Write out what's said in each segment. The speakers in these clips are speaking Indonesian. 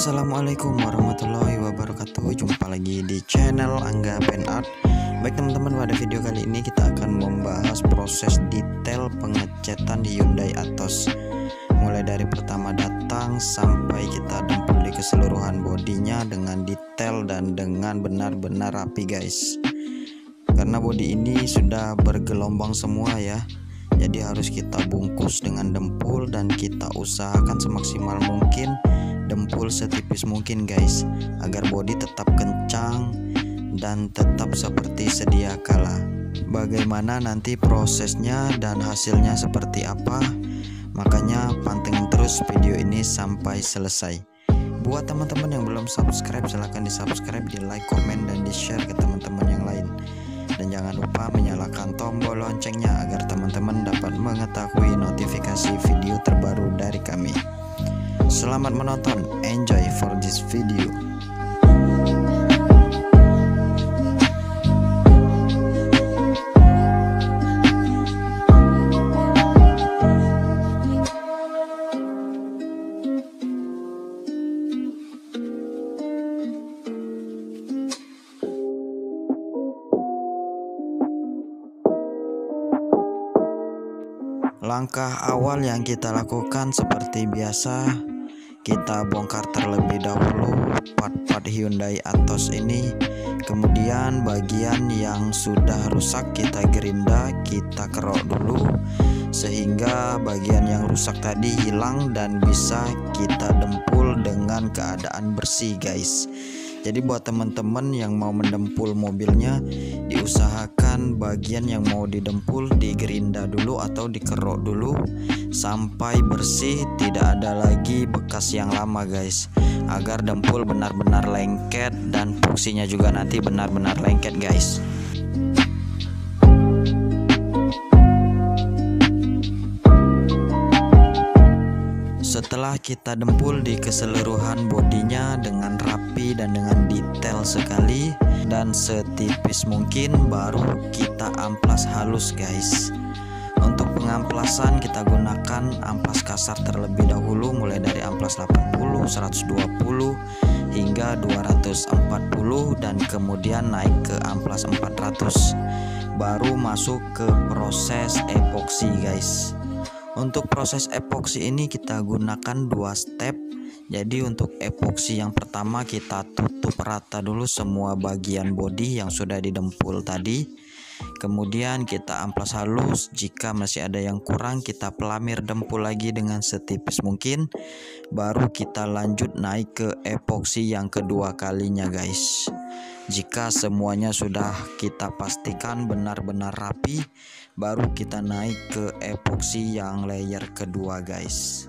Assalamualaikum warahmatullahi wabarakatuh. Jumpa lagi di channel Angga Pen Art. Baik teman-teman, pada video kali ini kita akan membahas proses detail pengecatan di Hyundai Atos, mulai dari pertama datang sampai kita dempul di keseluruhan bodinya dengan detail dan dengan benar-benar rapi guys. Karena bodi ini sudah bergelombang semua ya, jadi harus kita bungkus dengan dempul dan kita usahakan semaksimal mungkin dempul setipis mungkin guys, agar bodi tetap kencang dan tetap seperti sedia kala. Bagaimana nanti prosesnya dan hasilnya seperti apa, makanya pantengin terus video ini sampai selesai. Buat teman-teman yang belum subscribe, silahkan di subscribe, di like, komen, dan di share ke teman-teman yang lain. Dan jangan lupa menyalakan tombol loncengnya agar teman-teman dapat mengetahui notifikasi video terbaru dari kami. Selamat menonton, enjoy for this video. Langkah awal yang kita lakukan seperti biasa, kita bongkar terlebih dahulu part-part Hyundai Atos ini. Kemudian bagian yang sudah rusak kita gerinda, kita kerok dulu sehingga bagian yang rusak tadi hilang dan bisa kita dempul dengan keadaan bersih guys. Jadi buat teman-teman yang mau mendempul mobilnya, diusahakan bagian yang mau didempul digerinda dulu atau dikerok dulu sampai bersih, tidak ada lagi bekas yang lama guys, agar dempul benar-benar lengket dan fungsinya juga nanti benar-benar lengket guys. Setelah kita dempul di keseluruhan bodinya dengan rapi dan dengan detail sekali dan setipis mungkin, baru kita amplas halus guys. Untuk pengamplasan kita gunakan amplas kasar terlebih dahulu, mulai dari amplas 80, 120 hingga 240 dan kemudian naik ke amplas 400, baru masuk ke proses epoksi guys. Untuk proses epoksi ini kita gunakan 2 step. Jadi untuk epoksi yang pertama kita tutup rata dulu semua bagian bodi yang sudah didempul tadi. Kemudian kita amplas halus, jika masih ada yang kurang kita pelamir dempul lagi dengan setipis mungkin. Baru kita lanjut naik ke epoksi yang kedua kalinya guys. Jika semuanya sudah kita pastikan benar-benar rapi, baru kita naik ke epoksi yang layer kedua guys.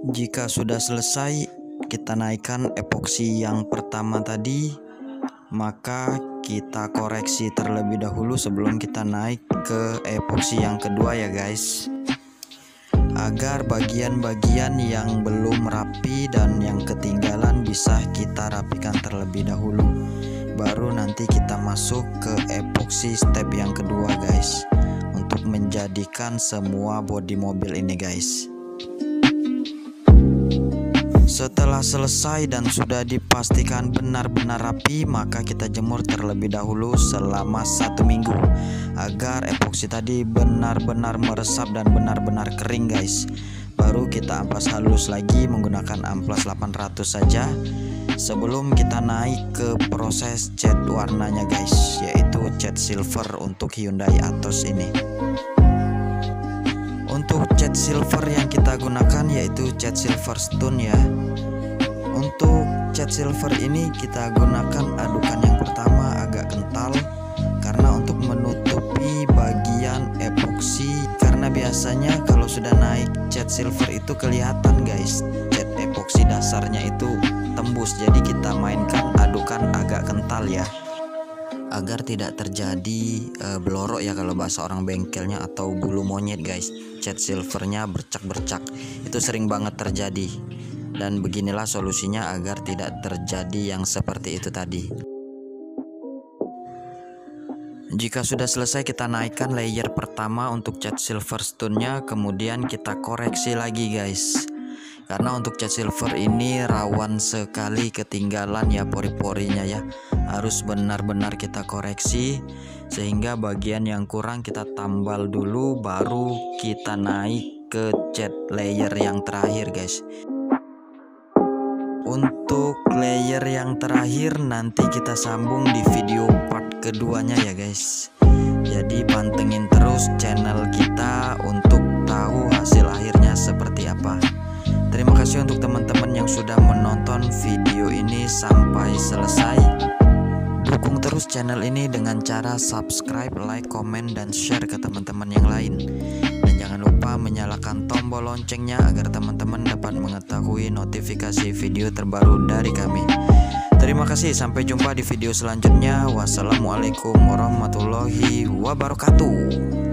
Jika sudah selesai, kita naikkan epoksi yang pertama tadi, maka kita koreksi terlebih dahulu sebelum kita naik ke epoksi yang kedua ya guys, agar bagian-bagian yang belum rapi dan yang ketinggalan bisa kita rapikan terlebih dahulu, baru nanti kita masuk ke epoksi step yang kedua guys, untuk menjadikan semua bodi mobil ini guys. Setelah selesai dan sudah dipastikan benar-benar rapi, maka kita jemur terlebih dahulu selama 1 minggu agar epoksi tadi benar-benar meresap dan benar-benar kering guys. Baru kita amplas halus lagi menggunakan amplas 800 saja sebelum kita naik ke proses cat warnanya guys, yaitu cat silver untuk Hyundai Atos ini. Untuk cat silver yang kita gunakan yaitu cat silver stone ya. Untuk cat silver ini kita gunakan adukan yang pertama agak kental karena untuk menutupi bagian epoksi, karena biasanya kalau sudah naik cat silver itu kelihatan guys, cat epoksi dasarnya itu tembus. Jadi kita mainkan adukan agak kental ya, agar tidak terjadi belorok ya kalau bahasa orang bengkelnya, atau bulu monyet guys. Cat silvernya bercak-bercak, itu sering banget terjadi, dan beginilah solusinya agar tidak terjadi yang seperti itu tadi. Jika sudah selesai, kita naikkan layer pertama untuk cat silver stone-nya, kemudian kita koreksi lagi guys, karena untuk cat silver ini rawan sekali ketinggalan ya pori-porinya ya. Harus benar-benar kita koreksi sehingga bagian yang kurang kita tambal dulu, baru kita naik ke cat layer yang terakhir guys. Untuk layer yang terakhir nanti kita sambung di video part keduanya ya guys. Jadi pantengin terus channel kita untuk tahu hasil akhirnya seperti apa. Terima kasih untuk teman-teman yang sudah menonton video ini sampai selesai. Dukung terus channel ini dengan cara subscribe, like, komen, dan share ke teman-teman yang lain. Dan jangan lupa menyalakan tombol loncengnya agar teman-teman dapat mengetahui notifikasi video terbaru dari kami. Terima kasih, sampai jumpa di video selanjutnya. Wassalamualaikum warahmatullahi wabarakatuh.